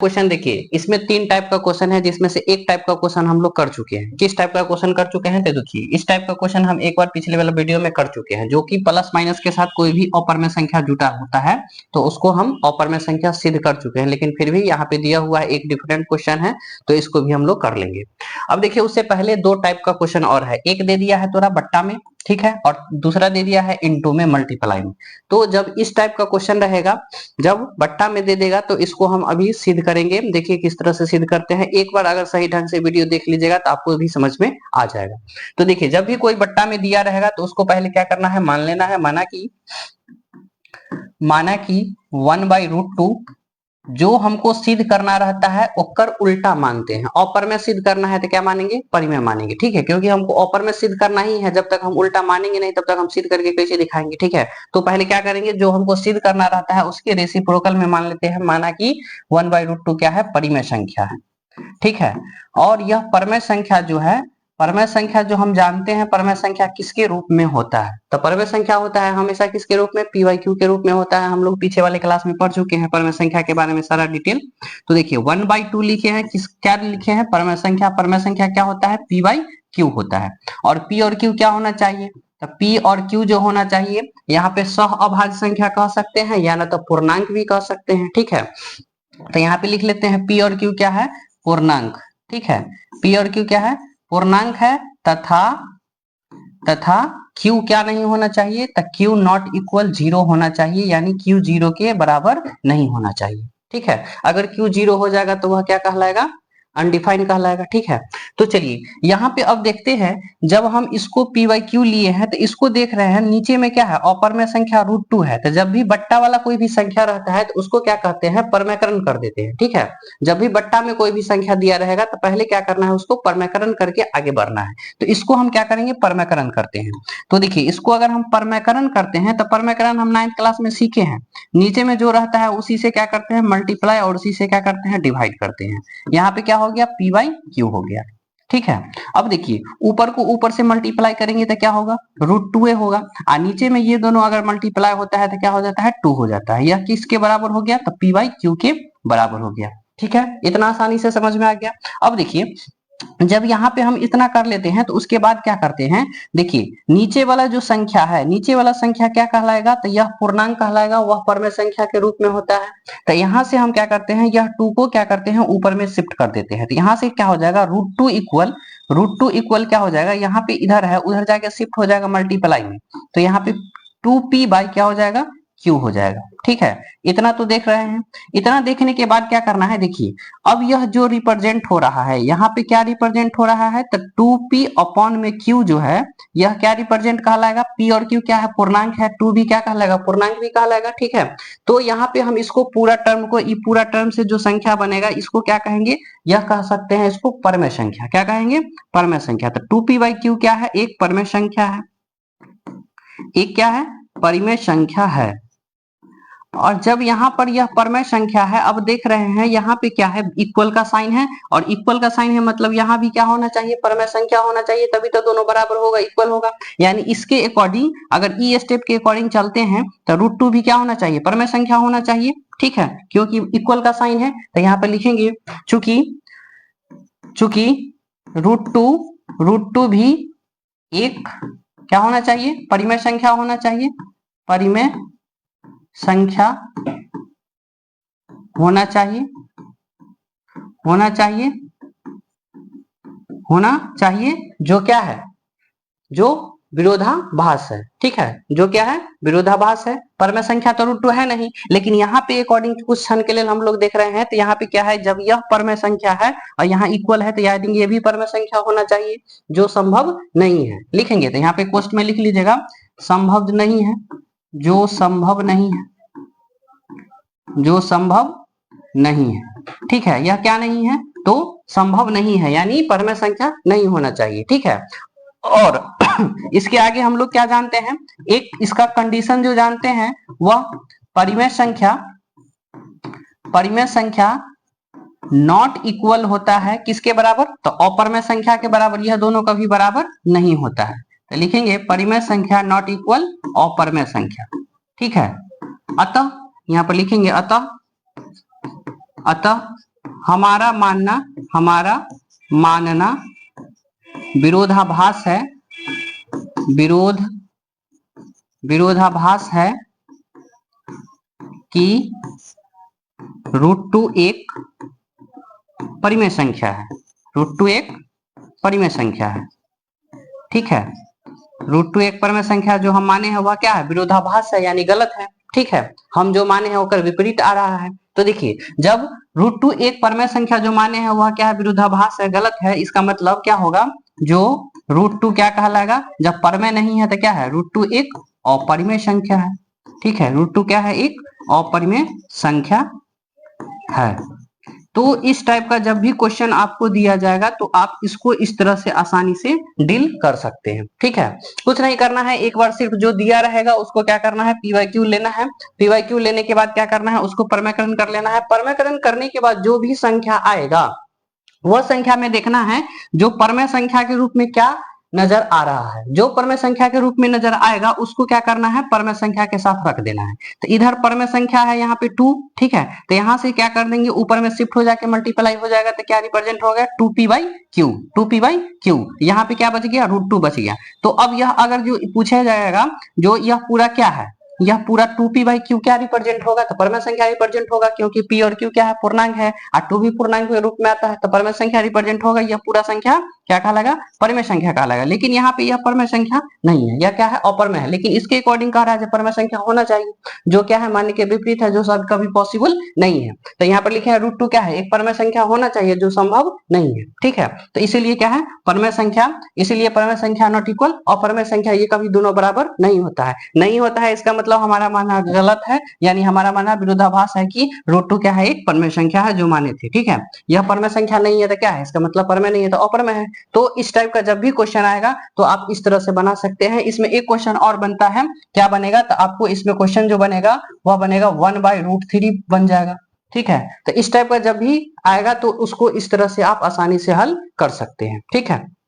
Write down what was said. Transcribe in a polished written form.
Question देखिए, इसमें 3 type का क्वेश्चन है, जिसमें से एक टाइप का क्वेश्चन हम लोग कर चुके हैं। किस टाइप का क्वेश्चन कर चुके हैं? तो देखिए, इस टाइप का क्वेश्चन हम एक बार पिछले वाला वीडियो में कर चुके हैं, जो कि प्लस माइनस के साथ कोई भी अपरमेय संख्या जुटा होता है तो उसको हम अपरमेय संख्या सिद्ध कर चुके हैं। लेकिन फिर भी यहाँ पे दिया हुआ है एक डिफरेंट क्वेश्चन है, तो इसको भी हम लोग कर लेंगे। अब देखिए, उससे पहले 2 टाइप का क्वेश्चन और है। एक दे दिया है तोरा बट्टा में, ठीक है, और दूसरा दे दिया है इनटू में, मल्टीप्लाई में। तो जब इस टाइप का क्वेश्चन रहेगा, जब बट्टा में दे देगा तो इसको हम अभी सिद्ध करेंगे। देखिए किस तरह से सिद्ध करते हैं, एक बार अगर सही ढंग से वीडियो देख लीजिएगा तो आपको भी समझ में आ जाएगा। तो देखिए, जब भी कोई बट्टा में दिया रहेगा तो उसको पहले क्या करना है, मान लेना है, माना कि 1/√2 जो हमको सिद्ध करना रहता है ओकर उल्टा मानते हैं। अपर में सिद्ध करना है तो क्या मानेंगे, परिमेय मानेंगे, ठीक है, क्योंकि हमको अपर में सिद्ध करना ही है। जब तक हम उल्टा मानेंगे नहीं तब तक हम सिद्ध करके कैसे दिखाएंगे, ठीक है। तो पहले क्या करेंगे, जो हमको सिद्ध करना रहता है उसके रेसिप्रोकल में मान लेते हैं, माना कि 1/√2 क्या है, परिमेय संख्या है, ठीक है। और यह परमेय संख्या जो है, परमेय संख्या जो हम जानते हैं, परमेय संख्या किसके रूप में होता है, तो परमेय संख्या होता है हमेशा किसके रूप में, p/q के रूप में होता है। हम लोग पीछे वाले क्लास में पढ़ चुके हैं परमेय संख्या के बारे में सारा डिटेल। तो देखिए 1/2 लिखे हैं, क्या लिखे हैं, परमेय संख्या। परमेय संख्या क्या होता है, p/q होता है। और p और q क्या होना चाहिए, तो p और q जो होना चाहिए, यहाँ पे सह अभाज्य संख्या कह सकते हैं या ना तो पूर्णांक भी कह सकते हैं, ठीक है। तो यहाँ पे लिख लेते हैं p और q क्या है, पूर्णांक, ठीक है। p और q क्या है, पूर्णांक है, तथा q क्या नहीं होना चाहिए, तो q नॉट इक्वल 0 होना चाहिए, यानी q 0 के बराबर नहीं होना चाहिए, ठीक है। अगर q 0 हो जाएगा तो वह क्या कहलाएगा, अनडिफाइंड कहलाएगा, ठीक है। तो चलिए यहाँ पे अब देखते हैं, जब हम इसको p/q लिए हैं तो इसको देख रहे हैं, नीचे में क्या है, अपरमेय संख्या √2 है। तो जब भी बट्टा वाला कोई भी संख्या रहता है तो उसको क्या कहते हैं, परमयकरण कर देते हैं, ठीक है। जब भी बट्टा में कोई भी संख्या दिया रहेगा तो पहले क्या करना है, उसको परमयकरण करके आगे बढ़ना है। तो इसको हम क्या करेंगे, परमयकरण करते हैं। तो देखिए, इसको अगर हम परमयकरण करते हैं तो परमयकरण हम 9th क्लास में सीखे हैं। नीचे में जो रहता है उसी से क्या करते हैं, मल्टीप्लाई, और उसी से क्या करते हैं, डिवाइड करते हैं। यहाँ पे क्या हो गया, p/q हो गया, ठीक है। अब देखिए, ऊपर को ऊपर से मल्टीप्लाई करेंगे तो क्या होगा, √2a होगा, और नीचे में ये दोनों अगर मल्टीप्लाई होता है तो क्या हो जाता है, 2 हो जाता है। यह किसके बराबर हो गया, तो p/q के बराबर हो गया, ठीक है। इतना आसानी से समझ में आ गया। अब देखिए, जब यहाँ पे हम इतना कर लेते हैं तो उसके बाद क्या करते हैं, देखिए नीचे वाला जो संख्या है, नीचे वाला संख्या क्या कहलाएगा, तो यह पूर्णांक कहलाएगा, वह परमेय संख्या के रूप में होता है। तो यहाँ से हम क्या करते हैं, यह 2 को क्या करते हैं, ऊपर में शिफ्ट कर देते हैं। तो यहाँ से क्या हो जाएगा, √2 इक्वल क्या हो जाएगा, यहाँ पे इधर है, उधर जाके शिफ्ट हो जाएगा मल्टीप्लाई में। तो यहाँ पे 2p/ क्या हो जाएगा, q हो जाएगा, ठीक है। इतना तो देख रहे हैं। इतना देखने के बाद क्या करना है, देखिए अब यह जो रिप्रेजेंट हो रहा है, यहाँ पे क्या रिप्रेजेंट हो रहा है, तो 2p/q जो है, यह क्या रिप्रेजेंट कहलाएगा, p और q क्या है, पूर्णांक है, 2 भी क्या कहलाएगा, पूर्णांक भी कहलाएगा, ठीक है। तो यहाँ पे हम इसको पूरा टर्म को, ये पूरा टर्म से जो संख्या बनेगा इसको क्या कहेंगे, यह कह सकते हैं इसको परमेय संख्या। क्या कहेंगे, परमेय संख्या। तो 2p/q क्या है, एक परमेय संख्या है, एक क्या है, परिमेय संख्या है। और जब यहाँ पर यह परमेय संख्या है, अब देख रहे हैं यहाँ पे क्या है, इक्वल का साइन है, और इक्वल का साइन है मतलब यहाँ भी क्या होना चाहिए, परमेय संख्या होना चाहिए, तभी तो दोनों बराबर होगा, इक्वल होगा। यानी इसके अकॉर्डिंग अगर ई स्टेप के अकॉर्डिंग चलते हैं तो √2 भी क्या होना चाहिए, परमेय संख्या होना चाहिए, ठीक है, क्योंकि इक्वल का साइन है। तो यहाँ पे लिखेंगे, चूंकि √2 भी एक क्या होना चाहिए, परिमेय संख्या होना चाहिए, परिमेय संख्या होना चाहिए, जो क्या है, जो विरोधाभास है, ठीक है, जो क्या है, विरोधाभास है। परमेय संख्या तो √2 है नहीं, लेकिन यहाँ पे अकॉर्डिंग कुछ क्षण के लिए हम लोग देख रहे हैं, तो यहाँ पे क्या है, जब यह परमेय संख्या है और यहाँ इक्वल है तो यानी ये भी परमेय संख्या होना चाहिए, जो संभव नहीं है। लिखेंगे तो यहाँ पे क्वेश्चन में लिख लीजिएगा, संभव नहीं है, जो संभव नहीं है, जो संभव नहीं है, ठीक है। यह क्या नहीं है, तो संभव नहीं है, यानी परमेय संख्या नहीं होना चाहिए, ठीक है। और इसके आगे हम लोग क्या जानते हैं, एक इसका कंडीशन जो जानते हैं, वह परिमेय संख्या नॉट इक्वल होता है किसके बराबर, तो अपरमेय संख्या के बराबर। यह दोनों कभी बराबर नहीं होता है, तो लिखेंगे परिमेय संख्या नॉट इक्वल अपरमेय संख्या, ठीक है। अतः यहाँ पर लिखेंगे, अतः हमारा मानना विरोधाभास है, विरोधाभास है कि √2 एक परिमेय संख्या है, √2 एक परिमेय संख्या है। ठीक है, √2 एक परिमेय संख्या जो हम माने हैं वह क्या है, विरोधाभास है यानी गलत है। ठीक है, हम जो माने हैं वो विपरीत आ रहा है। तो देखिए, जब √2 एक परिमेय संख्या जो माने हैं वह क्या है, विरोधाभास है, गलत है, इसका मतलब क्या होगा, जो √2 क्या कहलाएगा, जब परिमेय नहीं है तो क्या है, √2 एक अपरिमेय संख्या है। ठीक है, √2 क्या है, एक अपरिमेय संख्या है। तो इस टाइप का जब भी क्वेश्चन आपको दिया जाएगा तो आप इसको इस तरह से आसानी से डील कर सकते हैं। ठीक है, कुछ नहीं करना है, एक बार सिर्फ जो दिया रहेगा उसको क्या करना है, पीवाईक्यू लेना है। पीवाईक्यू लेने के बाद क्या करना है, उसको परमेयकरण कर लेना है। परमेयकरण करने के बाद जो भी संख्या आएगा वह संख्या में देखना है जो परमेय संख्या के रूप में क्या नजर आ रहा है, जो परमेय संख्या के रूप में नजर आएगा उसको क्या करना है, परमेय संख्या के साथ रख देना है। तो इधर परमेय संख्या है यहाँ पे 2, ठीक है, तो यहाँ से क्या कर देंगे, ऊपर में शिफ्ट हो जाके मल्टीप्लाई हो जाएगा, तो क्या रिप्रेजेंट हो गया, 2p/q, 2p/q, यहाँ पे क्या बच गया, √2 बच गया। तो अब यह अगर जो पूछा जाएगा, जो यह पूरा क्या है, यह पूरा 2p/q क्या रिप्रेजेंट होगा, तो परमेय संख्या रिप्रेजेंट होगा, क्योंकि p और q क्या है, पूर्णांक है, और 2 भी पूर्णांक के रूप में आता है, तो परमेय संख्या रिप्रेजेंट होगा। यह पूरा संख्या क्या कहलाएगा, परिमेय संख्या कहलाएगा। लेकिन यहाँ पे यह परिमेय संख्या नहीं है, यह क्या है, अपरिमेय है, लेकिन इसके अकॉर्डिंग कह रहा है परिमेय संख्या होना चाहिए, जो क्या है, मानने के विपरीत है, जो सब कभी पॉसिबल नहीं है। तो यहाँ पर लिखे हैं √2 क्या है, एक परिमेय संख्या होना चाहिए, जो संभव नहीं है। ठीक है, तो इसीलिए क्या है, परिमेय संख्या, इसीलिए परिमेय संख्या नॉट इक्वल अपरिमेय संख्या, ये कभी दोनों बराबर नहीं होता है, नहीं होता है। इसका मतलब हमारा मानना गलत है, यानी हमारा मानना विरोधाभास है कि √2 क्या है, एक परिमेय संख्या है जो माने थे। ठीक है, यह परिमेय संख्या नहीं है तो क्या है, इसका मतलब परिमेय नहीं है तो अपरिमेय है। तो इस टाइप का जब भी क्वेश्चन आएगा तो आप इस तरह से बना सकते हैं। इसमें एक क्वेश्चन और बनता है, क्या बनेगा, तो आपको इसमें क्वेश्चन जो बनेगा वह बनेगा 1/√3 बन जाएगा। ठीक है, तो इस टाइप का जब भी आएगा तो उसको इस तरह से आप आसानी से हल कर सकते हैं। ठीक है।